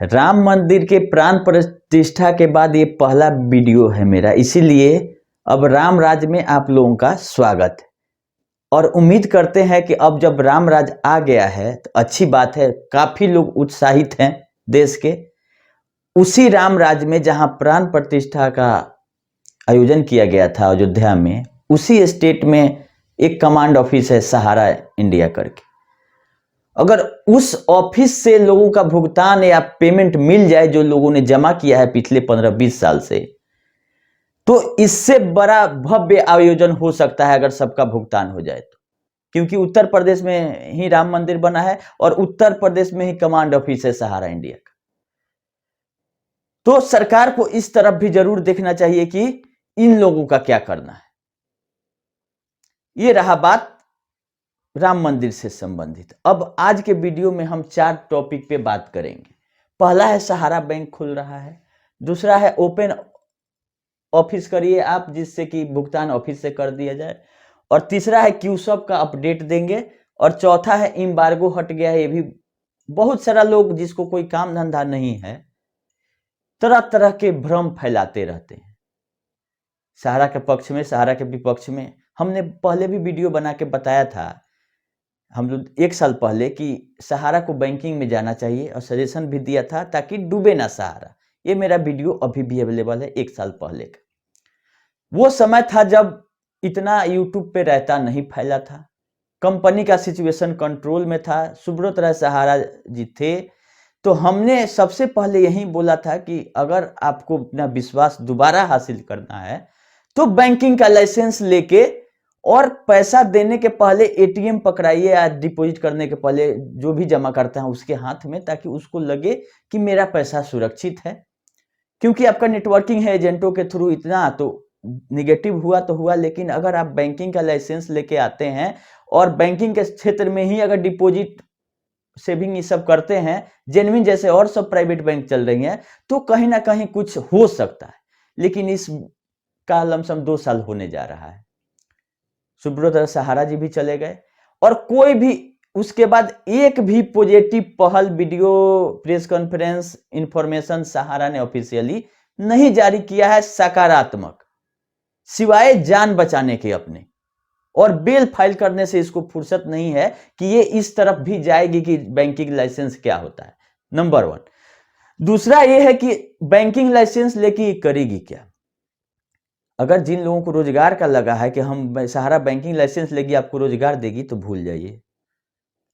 राम मंदिर के प्राण प्रतिष्ठा के बाद ये पहला वीडियो है मेरा, इसीलिए अब राम राज में आप लोगों का स्वागत है। और उम्मीद करते हैं कि अब जब राम राज आ गया है तो अच्छी बात है, काफी लोग उत्साहित हैं देश के। उसी राम राज में जहां प्राण प्रतिष्ठा का आयोजन किया गया था अयोध्या में, उसी स्टेट में एक कमांड ऑफिस है सहारा इंडिया करके। अगर उस ऑफिस से लोगों का भुगतान या पेमेंट मिल जाए जो लोगों ने जमा किया है पिछले 15-20 साल से, तो इससे बड़ा भव्य आयोजन हो सकता है अगर सबका भुगतान हो जाए तो। क्योंकि उत्तर प्रदेश में ही राम मंदिर बना है और उत्तर प्रदेश में ही कमांड ऑफिस है सहारा इंडिया का। तो सरकार को इस तरफ भी जरूर देखना चाहिए कि इन लोगों का क्या करना है। ये रहा बात राम मंदिर से संबंधित। अब आज के वीडियो में हम 4 टॉपिक पे बात करेंगे। पहला है सहारा बैंक खुल रहा है, दूसरा है ओपन ऑफिस करिए आप जिससे कि भुगतान ऑफिस से कर दिया जाए, और तीसरा है क्यूसॉप का अपडेट देंगे, और चौथा है एम्बार्गो हट गया है। ये भी बहुत सारा लोग जिसको कोई काम धंधा नहीं है तरह तरह के भ्रम फैलाते रहते हैं, सहारा के पक्ष में सहारा के विपक्ष में। हमने पहले भी वीडियो बना के बताया था हम लोग 1 साल पहले कि सहारा को बैंकिंग में जाना चाहिए और सजेशन भी दिया था ताकि डूबे ना सहारा। ये मेरा वीडियो अभी भी अवेलेबल है 1 साल पहले का। वो समय था जब इतना यूट्यूब पे रहता नहीं फैला था, कंपनी का सिचुएशन कंट्रोल में था, सुब्रत राय सहारा जी थे। तो हमने सबसे पहले यही बोला था कि अगर आपको अपना विश्वास दोबारा हासिल करना है तो बैंकिंग का लाइसेंस लेके और पैसा देने के पहले एटीएम पकड़ाइए या डिपॉजिट करने के पहले जो भी जमा करते हैं उसके हाथ में, ताकि उसको लगे कि मेरा पैसा सुरक्षित है। क्योंकि आपका नेटवर्किंग है एजेंटों के थ्रू, इतना तो निगेटिव हुआ तो हुआ, लेकिन अगर आप बैंकिंग का लाइसेंस लेके आते हैं और बैंकिंग के क्षेत्र में ही अगर डिपॉजिट सेविंग ये सब करते हैं, जेन्युइन जैसे और सब प्राइवेट बैंक चल रही हैं, तो कहीं ना कहीं कुछ हो सकता है। लेकिन इस का लमसम 2 साल होने जा रहा है। सुब्रत सहारा जी भी चले गए और कोई भी उसके बाद एक भी पॉजिटिव पहल, वीडियो, प्रेस कॉन्फ्रेंस, इंफॉर्मेशन सहारा ने ऑफिशियली नहीं जारी किया है सकारात्मक, सिवाय जान बचाने के अपने। और बेल फाइल करने से इसको फुर्सत नहीं है कि ये इस तरफ भी जाएगी कि बैंकिंग लाइसेंस क्या होता है, नंबर 1। दूसरा ये है कि बैंकिंग लाइसेंस लेके करेगी क्या। अगर जिन लोगों को रोजगार का लगा है कि हम सहारा बैंकिंग लाइसेंस लेगी आपको रोजगार देगी, तो भूल जाइए।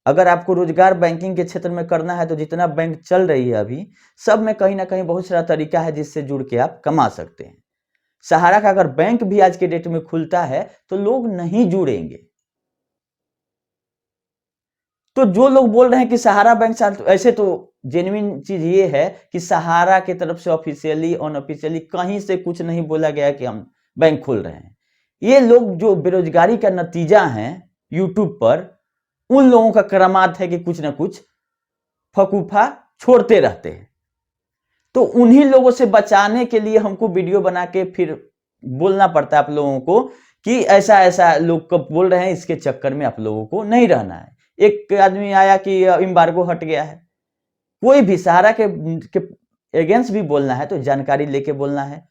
अगर आपको रोजगार बैंकिंग के क्षेत्र में करना है तो जितना बैंक चल रही है अभी, सब में कहीं ना कहीं बहुत सारा तरीका है जिससे जुड़ के आप कमा सकते हैं। सहारा का अगर बैंक भी आज के डेट में खुलता है तो लोग नहीं जुड़ेंगे। तो जो लोग बोल रहे हैं कि सहारा बैंक ऐसे, तो जेन्युइन चीज ये है कि सहारा की तरफ से ऑफिशियली अनऑफिशियली कहीं से कुछ नहीं बोला गया कि हम बैंक खोल रहे हैं। ये लोग जो बेरोजगारी का नतीजा है यूट्यूब पर, उन लोगों का करामात है कि कुछ ना कुछ फकूफा छोड़ते रहते हैं। तो उन्हीं लोगों से बचाने के लिए हमको वीडियो बना के फिर बोलना पड़ता है आप लोगों को कि ऐसा ऐसा लोग कब बोल रहे हैं, इसके चक्कर में आप लोगों को नहीं रहना है। एक आदमी आया कि एम्बार्गो हट गया है, कोई भी सहारा के अगेंस्ट भी बोलना है तो जानकारी लेके बोलना है।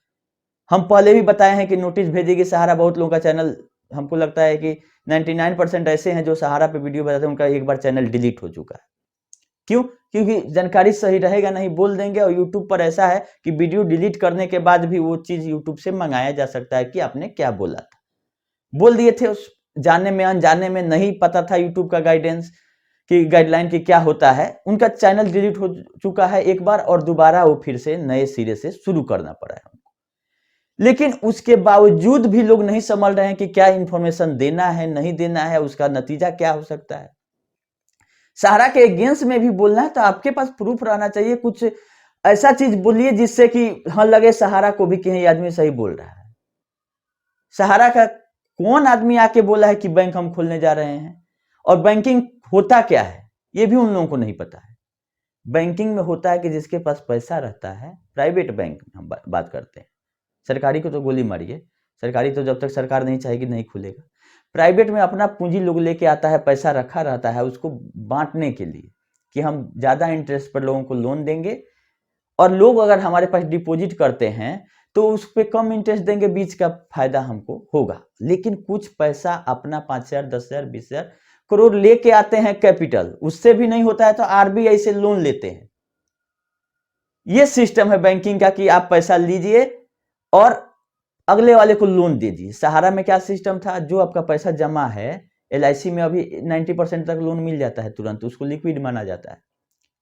हम पहले भी बताए हैं कि नोटिस भेजेगी सहारा। बहुत लोगों का चैनल, हमको लगता है कि 99% ऐसे हैं जो सहारा पे वीडियो बताते हैं, उनका एक बार चैनल डिलीट हो चुका है। क्यों? क्योंकि जानकारी सही रहेगा नहीं, बोल देंगे। और यूट्यूब पर ऐसा है कि वीडियो डिलीट करने के बाद भी वो चीज यूट्यूब से मंगाया जा सकता है कि आपने क्या बोला था। बोल दिए थे, उस जाने में अनजाने में नहीं पता था यूट्यूब का गाइडेंस कि गाइडलाइन की क्या होता है, उनका चैनल डिलीट हो चुका है एक बार, और दोबारा वो फिर से नए सिरे से शुरू करना पड़ा है उनको। लेकिन उसके बावजूद भी लोग नहीं समझ रहे हैं कि क्या इंफॉर्मेशन देना है, नहीं देना है, उसका नतीजा क्या हो सकता है। सहारा के अगेंस्ट में भी बोलना है तो आपके पास प्रूफ रहना चाहिए, कुछ ऐसा चीज बोलिए जिससे कि हाँ लगे सहारा को भी कि ये आदमी सही बोल रहा है। सहारा का कौन आदमी आके बोला है कि बैंक हम खोलने जा रहे हैं, और बैंकिंग होता क्या है ये भी उन लोगों को नहीं पता है। बैंकिंग में होता है कि जिसके पास पैसा रहता है, प्राइवेट बैंक हम बात करते हैं, सरकारी को तो गोली मारिए, सरकारी तो जब तक सरकार नहीं चाहेगी नहीं खुलेगा। प्राइवेट में अपना पूंजी लोग लेके आता है, पैसा रखा रहता है उसको बांटने के लिए कि हम ज्यादा इंटरेस्ट पर लोगों को लोन देंगे और लोग अगर हमारे पास डिपॉजिट करते हैं तो उस पर कम इंटरेस्ट देंगे, बीच का फायदा हमको होगा। लेकिन कुछ पैसा अपना 5,000, 10,000, 20,000 करोड़ लेके आते हैं कैपिटल, उससे भी नहीं होता है तो आरबीआई से लोन लेते हैं। ये सिस्टम है बैंकिंग का कि आप पैसा लीजिए और अगले वाले को लोन दे दीजिए। सहारा में क्या सिस्टम था, जो आपका पैसा जमा है, एलआईसी में अभी 90% तक लोन मिल जाता है तुरंत, उसको लिक्विड माना जाता है,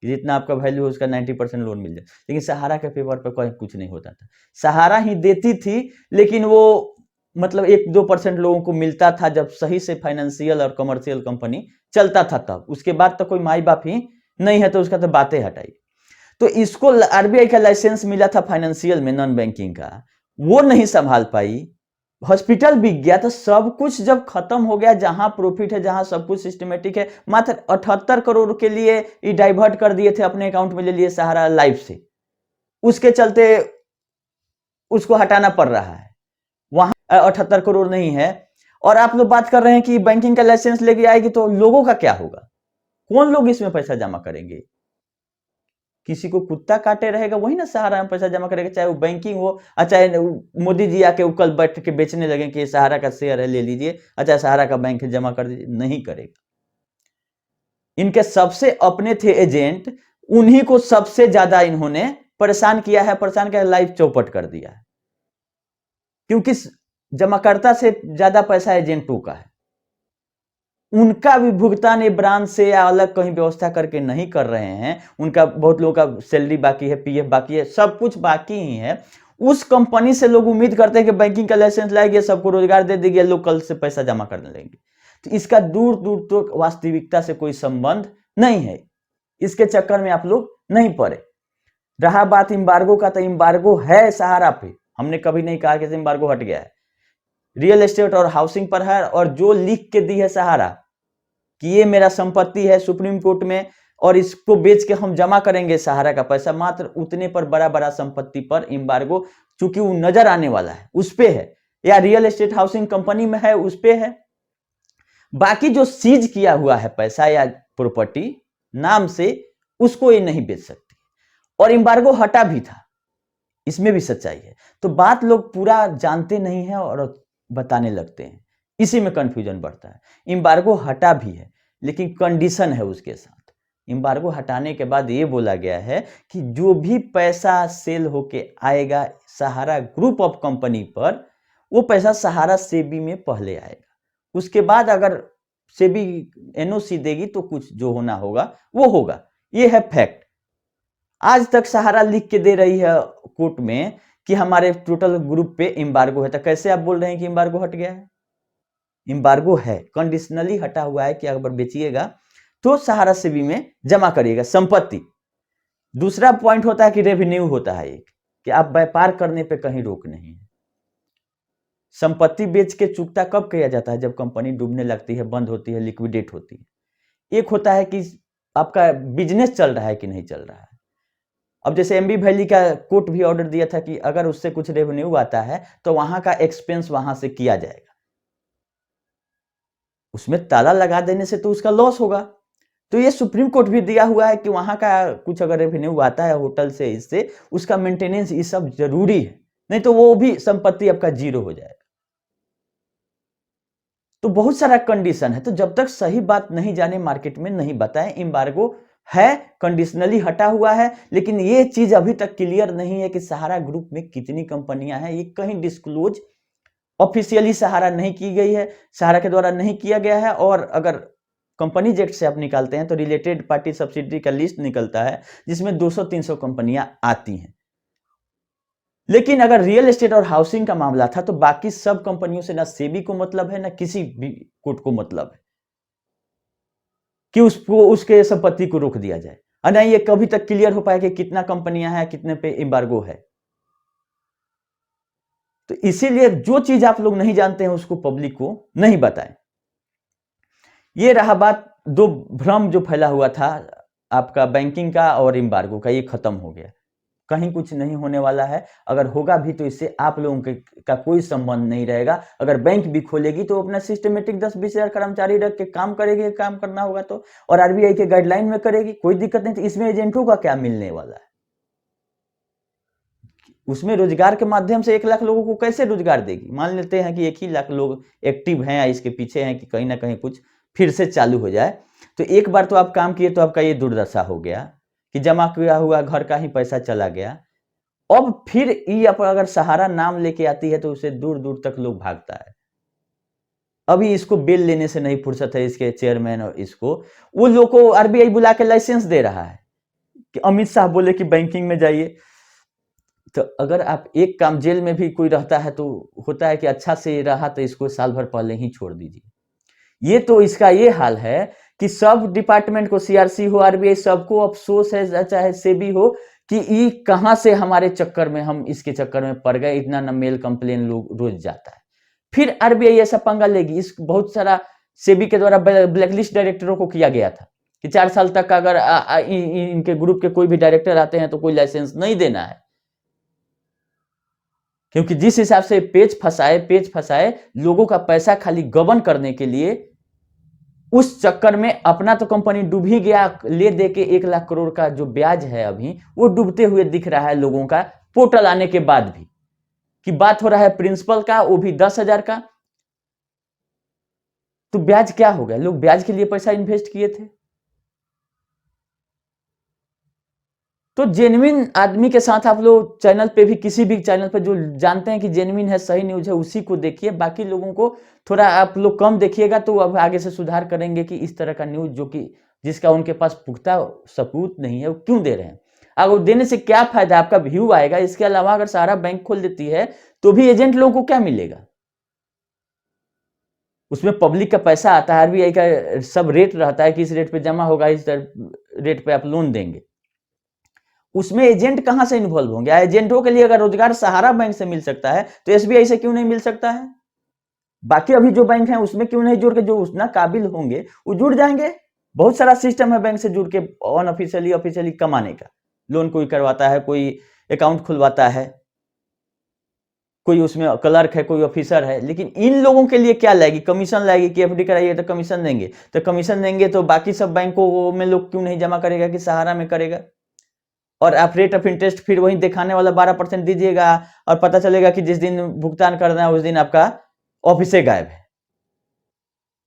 जितना आपका वैल्यू है उसका 90% लोन मिल जाए। लेकिन सहारा के पेपर पर कोई कुछ नहीं होता था। सहारा ही देती थी, लेकिन वो मतलब 1-2% लोगों को मिलता था जब सही से फाइनेंशियल और कमर्शियल कंपनी चलता था तब। उसके बाद तो कोई माई बाप ही नहीं है तो उसका तो बातें हटाई। तो इसको आरबीआई का लाइसेंस मिला था फाइनेंशियल में, नॉन बैंकिंग का, वो नहीं संभाल पाई, हॉस्पिटल बिक गया। तो सब कुछ जब खत्म हो गया, जहां प्रॉफिट है, जहां सब कुछ सिस्टमेटिक है, मात्र 78 करोड़ के लिए ये डाइवर्ट कर दिए थे, अपने अकाउंट में ले लिए सहारा लाइफ से। उसके चलते उसको हटाना पड़ रहा है। वहां 78 करोड़ नहीं है। और आप लोग बात कर रहे हैं कि बैंकिंग का लाइसेंस लेके आएगी तो लोगों का क्या होगा? कौन लोग इसमें पैसा जमा करेंगे? किसी को कुत्ता काटे रहेगा वही ना सहारा में पैसा जमा करेगा, चाहे वो बैंकिंग हो, चाहे मोदी जी आके कल बैठ के बेचने लगे कि सहारा का शेयर है ले लीजिए, अच्छा सहारा का बैंक जमा कर दीजिए, नहीं करेगा। इनके सबसे अपने थे एजेंट, उन्हीं को सबसे ज्यादा इन्होंने परेशान किया है, परेशान किया, लाइफ चौपट कर दिया है। क्योंकि जमाकर्ता से ज्यादा पैसा एजेंटों का है। उनका भी भुगतान ये ब्रांच से या अलग कहीं व्यवस्था करके नहीं कर रहे हैं। उनका बहुत लोगों का सैलरी बाकी है, पीएफ बाकी है, सब कुछ बाकी ही है। उस कंपनी से लोग उम्मीद करते हैं कि बैंकिंग का लाइसेंस लाएंगे, सबको रोजगार दे देंगे, लोग कल से पैसा जमा करने लगेंगे। तो इसका दूर दूर तक वास्तविकता से कोई संबंध नहीं है। इसके चक्कर में आप लोग नहीं पड़े। रहा बात एम्बार्गो का, तो एम्बार्गो है सहारा पे, हमने कभी नहीं कहा कि एम्बार्गो हट गया है। रियल एस्टेट और हाउसिंग पर है, और जो लिख के दी है सहारा कि ये मेरा संपत्ति है सुप्रीम कोर्ट में और इसको बेच के हम जमा करेंगे सहारा का पैसा, मात्र उतने पर बड़ा बड़ा संपत्ति पर एम्बार्गो, चूंकि वो नजर आने वाला है उस पे है, या रियल एस्टेट हाउसिंग कंपनी में है उस पे है। बाकी जो सीज किया हुआ है पैसा या प्रॉपर्टी नाम से, उसको ये नहीं बेच सकती। और एम्बार्गो हटा भी था, इसमें भी सच्चाई है। तो बात लोग पूरा जानते नहीं है और बताने लगते हैं, इसी में कंफ्यूजन बढ़ता है। एम्बार्गो हटा भी है, लेकिन कंडीशन है उसके साथ। एम्बार्गो हटाने के बाद ये बोला गया है कि जो भी पैसा सेल होके आएगा सहारा ग्रुप ऑफ कंपनी पर, वो पैसा सहारा सेबी में पहले आएगा। उसके बाद अगर सेबी एनओसी देगी तो कुछ जो होना होगा वो होगा। ये है फैक्ट। आज तक सहारा लिख के दे रही है कोर्ट में कि हमारे टोटल ग्रुप पे एम्बार्गो है, तो कैसे आप बोल रहे हैं कि एम्बार्गो हट गया है? एम्बार्गो है, कंडीशनली हटा हुआ है कि अगर बेचिएगा तो सहारा सेबी में जमा करिएगा संपत्ति। दूसरा पॉइंट होता है कि रेवेन्यू होता है एक, कि आप व्यापार करने पे कहीं रोक नहीं है। संपत्ति बेच के चुकता कब किया जाता है? जब कंपनी डूबने लगती है, बंद होती है, लिक्विडेट होती है। एक होता है कि आपका बिजनेस चल रहा है कि नहीं चल रहा है। अब जैसे एमबी वैली का कोर्ट भी ऑर्डर दिया था कि अगर उससे कुछ रेवेन्यू आता है तो वहां का एक्सपेंस वहां से किया जाएगा। उसमें ताला लगा देने से तो उसका लॉस होगा। तो ये सुप्रीम कोर्ट भी दिया हुआ है कि वहां का कुछ अगर रेवेन्यू आता है होटल से, इससे उसका मेंटेनेंस ये सब जरूरी है, नहीं तो वो भी संपत्ति आपका जीरो हो जाएगा। तो बहुत सारा कंडीशन है। तो जब तक सही बात नहीं जाने, मार्केट में नहीं बताएं। एम्बार्गो है, कंडीशनली हटा हुआ है, लेकिन ये चीज अभी तक क्लियर नहीं है कि सहारा ग्रुप में कितनी कंपनियां हैं। ये कहीं डिस्क्लोज ऑफिशियली सहारा नहीं की गई है, सहारा के द्वारा नहीं किया गया है। और अगर कंपनी एक्ट से आप निकालते हैं तो रिलेटेड पार्टी सब्सिडरी का लिस्ट निकलता है, जिसमें 200-300 कंपनियां आती हैं। लेकिन अगर रियल एस्टेट और हाउसिंग का मामला था तो बाकी सब कंपनियों से ना सेबी को मतलब है, ना किसी भी कोर्ट को मतलब है कि उसको उसके संपत्ति को रोक दिया जाए, और ना ये कभी तक क्लियर हो पाया कि कितना कंपनियां हैं, कितने पे एम्बार्गो है। तो इसीलिए जो चीज आप लोग नहीं जानते हैं उसको पब्लिक को नहीं बताएं। ये रहा बात, दो भ्रम जो फैला हुआ था आपका बैंकिंग का और एम्बार्गो का, ये खत्म हो गया। कहीं कुछ नहीं होने वाला है। अगर होगा भी तो इससे आप लोगों का कोई संबंध नहीं रहेगा। अगर बैंक भी खोलेगी तो अपना सिस्टमेटिक 10-20 हजार कर्मचारी रख के काम करेगी, काम करना होगा तो, और आरबीआई के गाइडलाइन में करेगी, कोई दिक्कत नहीं। तो इसमें एजेंटों का क्या मिलने वाला है? उसमें रोजगार के माध्यम से 1 लाख लोगों को कैसे रोजगार देगी? मान लेते हैं कि 1 ही लाख लोग एक्टिव हैं या इसके पीछे हैं कि कहीं ना कहीं कुछ फिर से चालू हो जाए। तो एक बार तो आप काम किए तो आपका ये दुर्दशा हो गया कि जमा किया हुआ घर का ही पैसा चला गया। अब फिर ये अगर सहारा नाम लेके आती है तो उसे दूर दूर तक लोग भागता है। अभी इसको बेल लेने से नहीं फुर्सत है इसके चेयरमैन और इसको, वो लोग को आरबीआई बुला के लाइसेंस दे रहा है कि अमित शाह बोले कि बैंकिंग में जाइए। तो अगर आप एक काम जेल में भी कोई रहता है तो होता है कि अच्छा से रहा तो इसको साल भर पहले ही छोड़ दीजिए। ये तो इसका ये हाल है कि सब डिपार्टमेंट को, सीआरसी हो, आरबीआई, सबको अफसोस है, चाहे सेबी हो, कि ये कहां से हमारे चक्कर में, हम इसके चक्कर में पड़ गए। इतना न मेल कंप्लेन लोग रोज जाता है। फिर आरबीआई ऐसा पंगा लेगी। इस बहुत सारा सेबी के द्वारा ब्लैकलिस्ट डायरेक्टरों को किया गया था कि 4 साल तक अगर इनके ग्रुप के कोई भी डायरेक्टर आते हैं तो कोई लाइसेंस नहीं देना है, क्योंकि जिस हिसाब से पेच फंसाए लोगों का पैसा खाली गबन करने के लिए, उस चक्कर में अपना तो कंपनी डूब ही गया। ले दे के 1 लाख करोड़ का जो ब्याज है अभी वो डूबते हुए दिख रहा है लोगों का, पोर्टल आने के बाद भी। कि बात हो रहा है प्रिंसिपल का, वो भी 10,000 का। तो ब्याज क्या हो गया? लोग ब्याज के लिए पैसा इन्वेस्ट किए थे। तो जेन्युइन आदमी के साथ आप लोग चैनल पे भी, किसी भी चैनल पे जो जानते हैं कि जेन्युइन है, सही न्यूज है, उसी को देखिए। बाकी लोगों को थोड़ा आप लोग कम देखिएगा तो अब आगे से सुधार करेंगे कि इस तरह का न्यूज जो कि जिसका उनके पास पुख्ता सबूत नहीं है वो क्यों दे रहे हैं। अगर देने से क्या फायदा? आपका व्यू आएगा। इसके अलावा अगर सहारा बैंक खोल देती है तो भी एजेंट लोगों को क्या मिलेगा? उसमें पब्लिक का पैसा आता है, आरबीआई का सब रेट रहता है कि इस रेट पे जमा होगा, इस रेट पे आप लोन देंगे। उसमें एजेंट कहां से इन्वॉल्व होंगे? एजेंटों के लिए अगर रोजगार सहारा बैंक से मिल सकता है तो एसबीआई से क्यों नहीं मिल सकता है? बाकी अभी जो बैंक हैं उसमें क्यों नहीं जुड़ के, जो उतना काबिल होंगे वो जुड़ जाएंगे। बहुत सारा सिस्टम है बैंक से जुड़ के अनऑफिशियली ऑफिशियली कमाने का। लोन कोई करवाता है, कोई अकाउंट खुलवाता है, कोई उसमें क्लर्क है, कोई ऑफिसर है। लेकिन इन लोगों के लिए क्या लाएगी? कमीशन लाएगी कि एफडी कराइए तो कमीशन देंगे। तो कमीशन देंगे तो बाकी सब बैंकों में लोग क्यों नहीं जमा करेगा कि सहारा में करेगा? और आप रेट ऑफ इंटरेस्ट फिर वही दिखाने वाला 12% दीजिएगा और पता चलेगा कि जिस दिन भुगतान करना है उस दिन आपका ऑफिस से गायब है।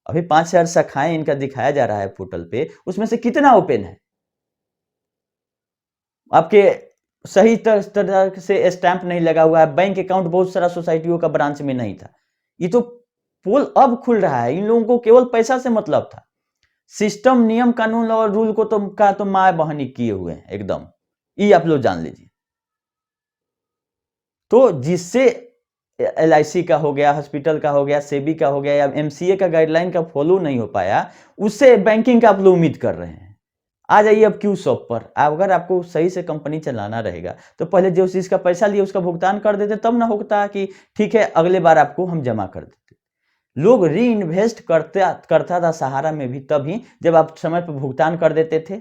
अभी 5,000 शाखाएं इनका दिखाया जा रहा है पोर्टल पे, उसमें से कितना ओपन है? आपके सही तरह से स्टैंप नहीं लगा हुआ है। बैंक अकाउंट बहुत सारा सोसाइटियों का ब्रांच में नहीं था। ये तो पोल अब खुल रहा है। इन लोगों को केवल पैसा से मतलब था। सिस्टम, नियम, कानून और रूल को तो माय बहनी किए हुए हैं एकदम। ये आप लोग जान लीजिए। तो जिससे एलआईसी का हो गया, हॉस्पिटल का हो गया, सेबी का हो गया या एमसीए का गाइडलाइन का फॉलो नहीं हो पाया, उससे बैंकिंग का आप लोग उम्मीद कर रहे हैं। आ जाइए अब क्यू शॉप पर। अगर आपको सही से कंपनी चलाना रहेगा तो पहले जो चीज का पैसा लिए उसका भुगतान कर देते, तब ना होता कि ठीक है अगले बार आपको हम जमा कर देते। लोग री इन्वेस्ट करता था सहारा में भी तभी जब आप समय पर भुगतान कर देते थे।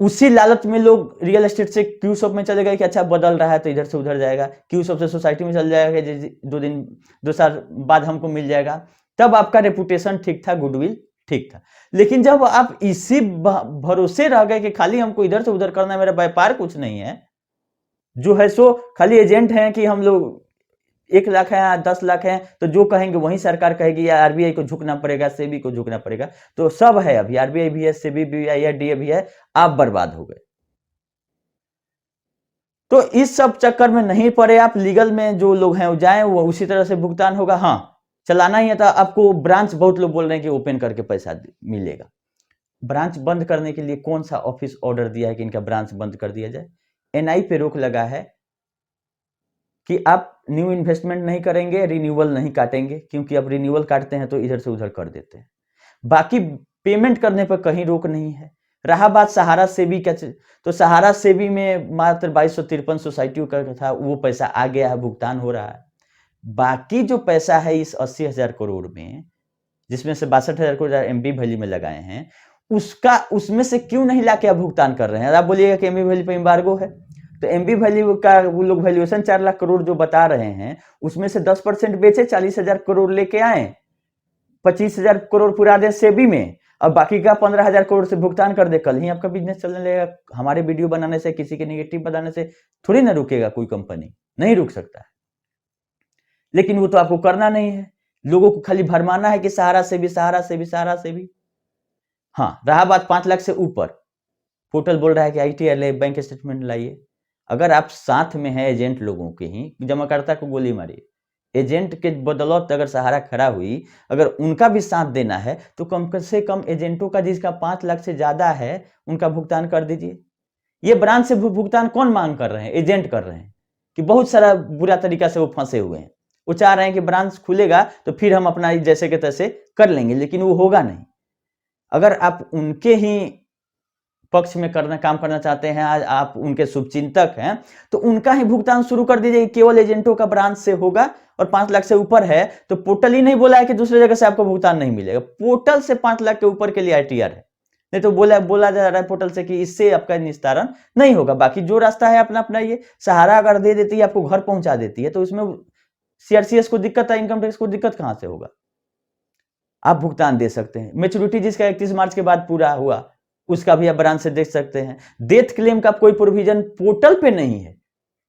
उसी लालच में लोग रियल एस्टेट से क्यू शॉप में चले गए कि अच्छा बदल रहा है तो इधर से उधर जाएगा, क्यू शॉप से सोसाइटी में चल जाएगा, 2 साल बाद हमको मिल जाएगा। तब आपका रेपुटेशन ठीक था, गुडविल ठीक था। लेकिन जब आप इसी भरोसे रह गए कि खाली हमको इधर से उधर करना है, मेरा व्यापार कुछ नहीं है, जो है सो खाली एजेंट हैं कि हम लोग 1 लाख है या 10 लाख है तो जो कहेंगे वही सरकार कहेगी, या आरबीआई को झुकना पड़ेगा, सेबी को झुकना पड़ेगा। तो सब है, अभी आरबीआई भी है, सेबी भी है, डीए भी है। आप बर्बाद हो गए। तो इस सब चक्कर में नहीं पड़े आप। लीगल में जो लोग हैं वो जाएं, वो उसी तरह से भुगतान होगा। हाँ, चलाना ही है तो आपको ब्रांच, बहुत लोग बोल रहे हैं कि ओपन करके पैसा मिलेगा। ब्रांच बंद करने के लिए कौन सा ऑफिस ऑर्डर दिया है कि इनका ब्रांच बंद कर दिया जाए? एनआई पे रोक लगा है कि आप न्यू इन्वेस्टमेंट नहीं करेंगे, रिन्यूअल नहीं काटेंगे, क्योंकि अब रिन्यूअल काटते हैं तो इधर से उधर कर देते हैं। बाकी पेमेंट करने पर कहीं रोक नहीं है। रहा बात सहारा सेबी का, तो सहारा सेबी में मात्र 2253 सोसाइटियों का था, वो पैसा आ गया है, भुगतान हो रहा है। बाकी जो पैसा है इस 80,000 करोड़ में, जिसमें से 62,000 करोड़ एमबी वैली में लगाए हैं, उसमें से क्यों नहीं लाके आप भुगतान कर रहे हैं? आप बोलिएगा कि एमबी वैली पे एम्बार्गो है, तो एमबी वैली का वो लोग वैल्यूएशन 4 लाख करोड़ जो बता रहे हैं, उसमें से 10% बेचे, 40,000 करोड़ लेके आए, 25,000 करोड़ पुरा दे सेबी में, अब बाकी का 15,000 करोड़ से भुगतान कर दे, कल ही आपका बिजनेस चलने लगेगा। हमारे वीडियो बनाने से, किसी के नेगेटिव बनाने से थोड़ी ना रुकेगा कोई कंपनी, नहीं रुक सकता है। लेकिन वो तो आपको करना नहीं है, लोगों को खाली भरमाना है कि सहारा से भी, सहारा से भी, सहारा से भी। हाँ, रहा बात 5 लाख से ऊपर, पोर्टल बोल रहा है कि ITR बैंक स्टेटमेंट लाइए। अगर आप साथ में है एजेंट लोगों के ही, जमाकर्ता को गोली मारिए। एजेंट के बदौलत अगर सहारा खड़ा हुई, अगर उनका भी साथ देना है तो कम से कम एजेंटों का जिसका 5 लाख से ज्यादा है उनका भुगतान कर दीजिए। ये ब्रांच से भुगतान कौन मांग कर रहे हैं? एजेंट कर रहे हैं कि बहुत सारा बुरा तरीका से वो फंसे हुए हैं। वो चाह रहे हैं कि ब्रांच खुलेगा तो फिर हम अपना जैसे के तैसे कर लेंगे, लेकिन वो होगा नहीं। अगर आप उनके ही पक्ष में काम करना चाहते हैं, आज आप उनके शुभचिंतक हैं, तो उनका ही भुगतान शुरू कर दीजिए। केवल एजेंटों का ब्रांच से होगा और 5 लाख से ऊपर है तो पोर्टल ही नहीं बोला है कि दूसरी जगह से आपको भुगतान नहीं मिलेगा। पोर्टल से 5 लाख के ऊपर के लिए ITR है, नहीं तो बोला जा रहा है पोर्टल से कि इससे आपका निस्तारण नहीं होगा। बाकी जो रास्ता है अपना अपना, ये सहारा अगर दे देती है, आपको घर पहुंचा देती है, तो इसमें CRCS को दिक्कत है, इनकम टैक्स को दिक्कत कहां से होगा? आप भुगतान दे सकते हैं। मैच्योरिटी जिसका 31 मार्च के बाद पूरा हुआ, उसका भी आप ब्रांच से देख सकते हैं। डेथ क्लेम का कोई प्रोविजन पोर्टल पे नहीं है,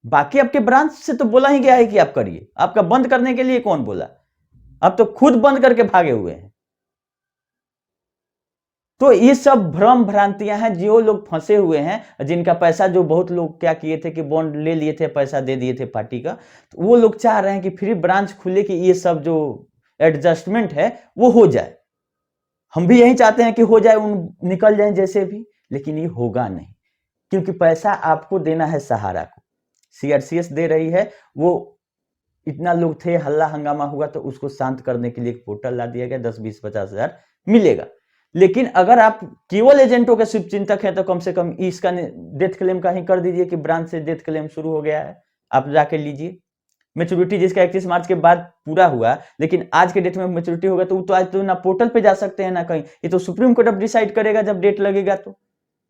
बाकी आपके ब्रांच से तो बोला ही गया है कि आप करिए। आपका बंद करने के लिए कौन बोला? आप तो खुद बंद करके भागे हुए हैं। तो ये सब भ्रम भ्रांतियां हैं, जो लोग फंसे हुए हैं, जिनका पैसा, जो बहुत लोग क्या किए थे कि बॉन्ड ले लिए थे, पैसा दे दिए थे पार्टी का, तो वो लोग चाह रहे हैं कि फिर ब्रांच खुले कि ये सब जो एडजस्टमेंट है वो हो जाए। हम भी यही चाहते हैं कि हो जाए, उन निकल जाए जैसे भी, लेकिन ये होगा नहीं, क्योंकि पैसा आपको देना है सहारा को। CRCS दे रही है, वो इतना लोग थे, हल्ला हंगामा हुआ, तो उसको शांत करने के लिए एक पोर्टल ला दिया गया, 10, 20, 50 हजार मिलेगा। लेकिन अगर आप केवल एजेंटों के शुभचिंतक हैं तो कम से कम इसका डेथ क्लेम का ही कर दीजिए कि ब्रांच से डेथ क्लेम शुरू हो गया है, आप जाके लीजिए। मैच्योरिटी जिसका 31 मार्च के बाद पूरा हुआ, लेकिन आज के डेट में मैच्योरिटी होगा, तो आज तो ना पोर्टल पे जा सकते हैं ना कहीं। ये तो सुप्रीम कोर्ट अब डिसाइड करेगा जब डेट लगेगा, तो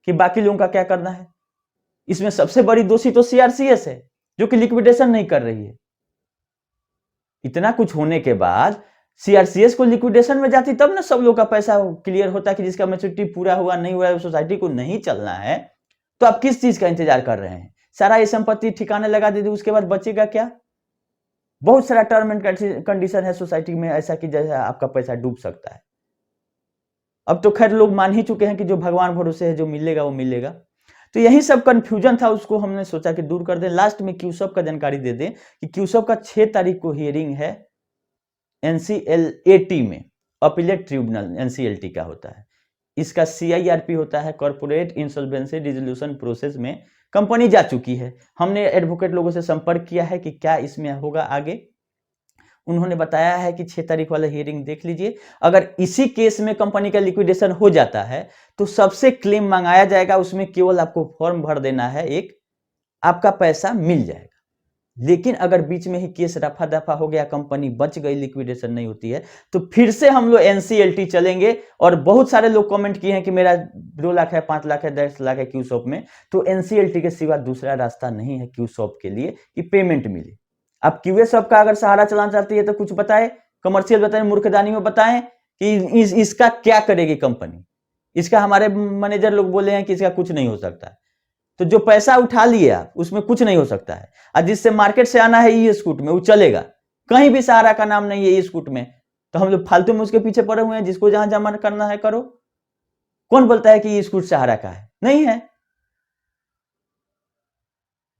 कि बाकी लोगों का क्या करना है। इसमें सबसे बड़ी दोषी तो CRCS है, जो कि लिक्विडेशन नहीं कर रही है। इतना कुछ होने के बाद CRCS को लिक्विडेशन में जाती तब ना सब लोग का पैसा क्लियर होता कि जिसका मैच्योरिटी पूरा हुआ नहीं हुआ, सोसाइटी को नहीं चलना है, तो आप किस चीज का इंतजार कर रहे हैं? सारा ये संपत्ति ठिकाने लगा दीजिए, उसके बाद बचेगा क्या? बहुत सारा टर्म एंड कंडीशन है सोसाइटी में ऐसा कि जैसा आपका पैसा डूब सकता है। अब तो खैर लोग मान ही चुके हैं कि जो भगवान भरोसे है, जो मिलेगा वो मिलेगा। तो यही सब कंफ्यूजन था, उसको हमने सोचा कि दूर कर दें। लास्ट में क्यूसब का जानकारी दे दें कि क्यूसब का 6 तारीख को हियरिंग है NCLAT में, अपीलेट ट्रिब्यूनल NCLT का होता है। इसका CIRP होता है, कॉर्पोरेट इंसॉल्वेंसी रिजोल्यूशन प्रोसेस में कंपनी जा चुकी है। हमने एडवोकेट लोगों से संपर्क किया है कि क्या इसमें होगा आगे। उन्होंने बताया है कि 6 तारीख वाला हियरिंग देख लीजिए। अगर इसी केस में कंपनी का लिक्विडेशन हो जाता है तो सबसे क्लेम मंगाया जाएगा, उसमें केवल आपको फॉर्म भर देना है, एक आपका पैसा मिल जाएगा। लेकिन अगर बीच में ही केस रफा दफा हो गया, कंपनी बच गई, लिक्विडेशन नहीं होती है, तो फिर से हम लोग NCLT चलेंगे। और बहुत सारे लोग कमेंट किए हैं कि मेरा 2 लाख है, 5 लाख है, 10 लाख है क्यूसॉप में, तो NCLT के सिवा दूसरा रास्ता नहीं है क्यूसॉप के लिए कि पेमेंट मिले। आप क्यूएसॉप का अगर सहारा चलाना चाहती है तो कुछ बताए, कमर्शियल बताएं, मूर्खदानी में बताएं कि इसका क्या करेगी कंपनी। इसका हमारे मैनेजर लोग बोले हैं कि इसका कुछ नहीं हो सकता है। तो जो पैसा उठा लिए आप, उसमें कुछ नहीं हो सकता है। और जिससे मार्केट से आना है ई-स्कूट में, वो चलेगा। कहीं भी सहारा का नाम नहीं है ई-स्कूट में, तो हम लोग फालतू में उसके पीछे पड़े हुए हैं। जिसको जहां जमा करना है करो। कौन बोलता है कि ई-स्कूट सहारा का है? नहीं है।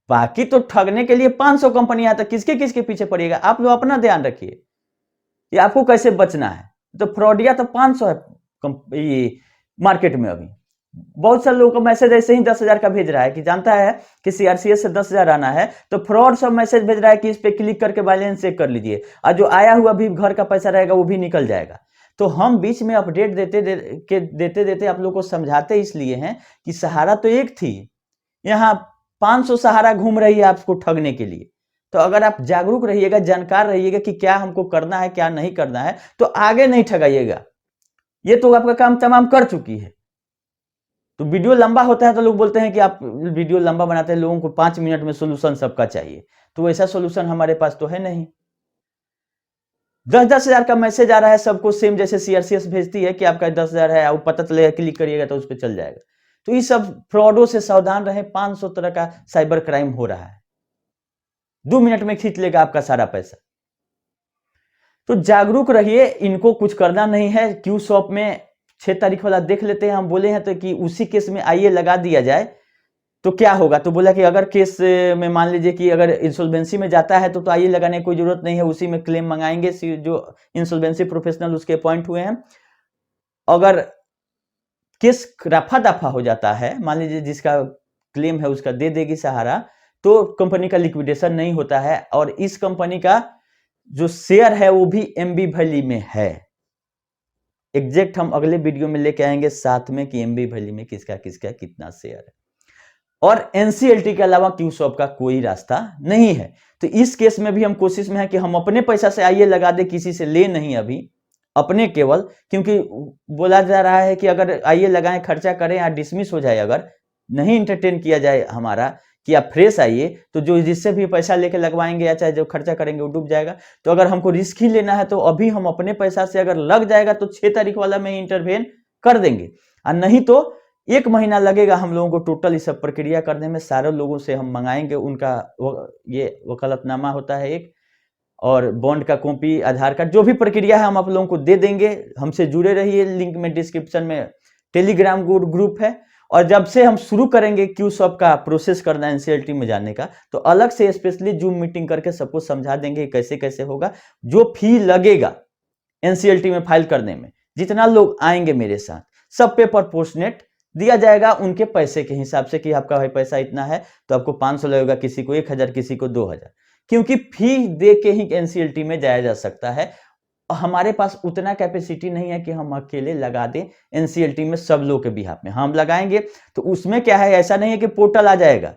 बाकी तो ठगने के लिए 500 कंपनियां, तो किसके किसके पीछे पड़ेगा? आप लोग अपना ध्यान रखिए कि आपको कैसे बचना है। तो फ्रॉडिया तो 500 है मार्केट में। अभी बहुत सारे लोगों को मैसेज ऐसे ही 10,000 का भेज रहा है कि जानता है कि CRCS से 10,000 आना है, तो फ्रॉड सब मैसेज भेज रहा है कि इस पे क्लिक करके बैलेंस चेक कर लीजिए, और जो आया हुआ भी घर का पैसा रहेगा वो भी निकल जाएगा। तो हम बीच में अपडेट देते देते आप लोगों को समझाते इसलिए हैं कि सहारा तो एक थी, यहाँ 500 सहारा घूम रही है आपको ठगने के लिए। तो अगर आप जागरूक रहिएगा, जानकार रहिएगा कि क्या हमको करना है, क्या नहीं करना है, तो आगे नहीं ठगाइएगा। ये तो आपका काम तमाम कर चुकी है। तो वीडियो लंबा होता है तो लोग बोलते हैं कि आप वीडियो लंबा बनाते हैं, लोगों को 5 मिनट में सोल्यूशन सबका चाहिए। तो ऐसा सोल्यूशन हमारे पास तो है नहीं। 10-10 हजार का मैसेज आ रहा है सबको सेम, जैसे सीआरसीएस भेजती है कि आपका 10,000 है, आप पता चलेगा, क्लिक करिएगा तो उस पर चल जाएगा। तो ये सब फ्रॉडों से सावधान रहे। 500 तरह का साइबर क्राइम हो रहा है, 2 मिनट में खींच लेगा आपका सारा पैसा। तो जागरूक रहिए, इनको कुछ करना नहीं है। क्यू शॉप में 6 तारीख वाला देख लेते हैं, हम बोले हैं तो कि उसी केस में आइए लगा दिया जाए तो क्या होगा। तो बोला कि अगर केस में मान लीजिए कि अगर इंसॉल्वेंसी में जाता है तो आइए लगाने की कोई जरूरत नहीं है, उसी में क्लेम मंगाएंगे, जो इंसॉल्वेंसी प्रोफेशनल उसके अपॉइंट हुए हैं। अगर केस रफा दफा हो जाता है, मान लीजिए जिसका क्लेम है उसका दे देगी सहारा, तो कंपनी का लिक्विडेशन नहीं होता है। और इस कंपनी का जो शेयर है वो भी एमबी वैली में है। एग्जैक्ट हम अगले वीडियो में लेके आएंगे साथ में कि एमबी वैली में किसका किसका कितना शेयर है। और एनसीएलटी के अलावा क्यू शॉप का कोई रास्ता नहीं है। तो इस केस में भी हम कोशिश में है कि हम अपने पैसा से आइए लगा दे, किसी से ले नहीं अभी, अपने केवल, क्योंकि बोला जा रहा है कि अगर आइए लगाएं, खर्चा करें या डिसमिस हो जाए, अगर नहीं इंटरटेन किया जाए हमारा कि आप फ्रेश आइए, तो जो जिससे भी पैसा लेके लगवाएंगे या चाहे जो खर्चा करेंगे वो डूब जाएगा। तो अगर हमको रिस्क ही लेना है तो अभी हम अपने पैसा से अगर लग जाएगा तो 6 तारीख वाला में इंटरवेन कर देंगे, और नहीं तो 1 महीना लगेगा हम लोगों को टोटल इस सब प्रक्रिया करने में। सारे लोगों से हम मंगाएंगे, उनका ये वकालतनामा होता है एक, और बॉन्ड का कॉपी, आधार कार्ड, जो भी प्रक्रिया है हम आप लोगों को दे देंगे। हमसे जुड़े रहिए, लिंक में डिस्क्रिप्शन में टेलीग्राम ग्रुप है। और जब से हम शुरू करेंगे क्यू शॉप का प्रोसेस करना एनसीएलटी में जाने का, तो अलग से स्पेशली जूम मीटिंग करके सबको समझा देंगे कैसे कैसे होगा। जो फी लगेगा एनसीएलटी में फाइल करने में, जितना लोग आएंगे मेरे साथ, सब पे प्रोपोर्शनेट दिया जाएगा उनके पैसे के हिसाब से कि आपका भाई पैसा इतना है तो आपको 500 लगेगा, किसी को 1000, किसी को 2000, क्योंकि फी दे के ही एनसीएलटी में जाया जा सकता है। हमारे पास उतना कैपेसिटी नहीं है कि हम अकेले लगा दें एनसीएलटी में सब लोग के बिहाफ में। हम लगाएंगे तो उसमें क्या है, ऐसा नहीं है कि पोर्टल आ जाएगा।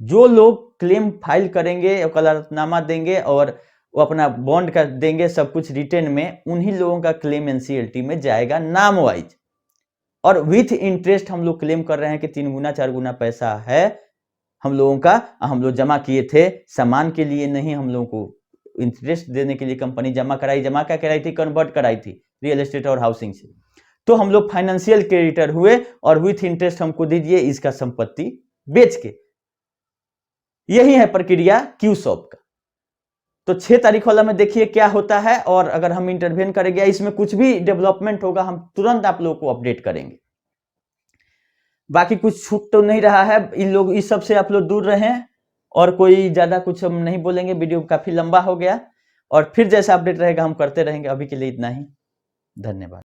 जो लोग क्लेम फाइल करेंगे, वकालतनामा देंगे और वो अपना बॉन्ड कर देंगे, सब कुछ रिटर्न में, उन्हीं लोगों का क्लेम एनसीएलटी में जाएगा नाम वाइज। और विथ इंटरेस्ट हम लोग क्लेम कर रहे हैं कि 3 गुना 4 गुना पैसा है हम लोगों का। हम लोग जमा किए थे सामान के लिए नहीं, हम लोगों को इंटरेस्ट देने के लिए कंपनी जमा क्या कराई थी, कन्वर्ट कराई थी रियल एस्टेट और हाउसिंग से। तो हम लोग फाइनेंशियल क्रेडिटर हुए और विथ इंटरेस्ट हमको दीजिए इसका संपत्ति बेच के। यही है प्रक्रिया क्यू शॉप का। तो 6 तारीख वाला में देखिए क्या होता है, और अगर हम इंटरवेन करेंगे, इसमें कुछ भी डेवलपमेंट होगा हम तुरंत आप लोगों को अपडेट करेंगे। बाकी कुछ छूट तो नहीं रहा है, इन लोग इस सब से आप लोग दूर रहें, और कोई ज्यादा कुछ हम नहीं बोलेंगे। वीडियो काफी लंबा हो गया, और फिर जैसा अपडेट रहेगा हम करते रहेंगे। अभी के लिए इतना ही, धन्यवाद।